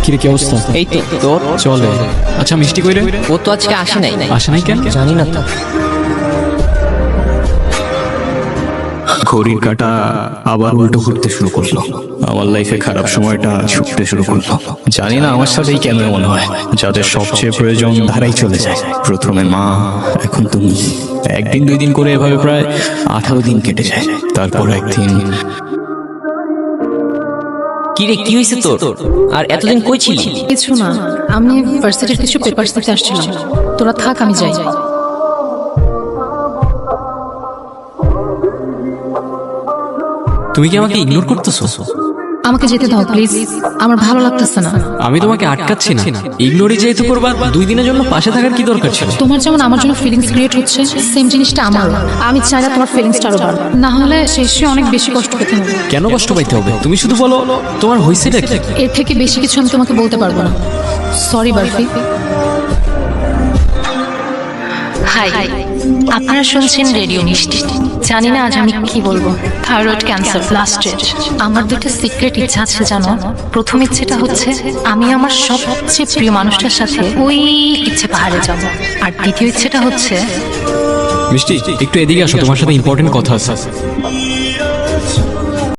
কিরে কি অবস্থা? এই তো তোর চলে। আচ্ছা মিষ্টি কইরে? ও তো আজকে আসে নাই। আসে নাই কেন? জানি না তো। ঘড়ির কাঁটা আবার উল্টো ঘুরতে শুরু করলো। আমার লাইফে খারাপ সময়টা ছুটতে শুরু করলো। জানি না আমার সাথেই কেন এমন হয়। যাদের সবচেয়ে প্রয়োজন ধারাই চলে যায়। প্রথমে মা, এখন তুমি। একদিন দুই দিন করে এভাবে প্রায় 18 দিন কেটে যায়। তারপর একদিন কি রে, কি হয়েছে তোর? আর এতদিন কই ছিলি? কিছু না, আমি ভার্সিটির কিছু পেপারস দিতে আসছিলাম। তোরা থাক, আমি যাই। তুমি কি আমাকে ইগনোর করতেছো? আমাকে যেতে দাও প্লিজ, আমার ভালো লাগতেছে না। আমি তোমাকে আটকাচ্ছি না। ইগনোরই যেহেতু করবা, 2 দিনের জন্য পাশে থাকার কি দরকার ছিল? তোমার যেমন আমার জন্য ফিলিংস ক্রিয়েট হচ্ছে, সেম জিনিসটা আমার। আমি চাই না তোমার ফিলিংসটা আরো বাড়ুক, না হলে শেষে অনেক বেশি কষ্ট পেতে হবে। কেন কষ্ট পাইতে হবে? তুমি শুধু বলো তোমার হইছেটা কি। এর থেকে বেশি কিছু আমি তোমাকে বলতে পারবো না। সরি বার্ফি। হাই, আপনারা শুনছেন রেডিও মিষ্টি। জানি না আজ আমি কি বলবো। Thyroid cancer last stage. আমার দুটো সিক্রেট ইচ্ছা আছে জানো। প্রথম ইচ্ছেটা হচ্ছে আমি আমার সবচেয়ে প্রিয় মানুষটার সাথে ওই ইচ্ছে পাহাড়ে যাব। আর দ্বিতীয় ইচ্ছেটা হচ্ছে মিষ্টি একটু এদিকে আসো, তোমার সাথে ইম্পর্টেন্ট কথা আছে।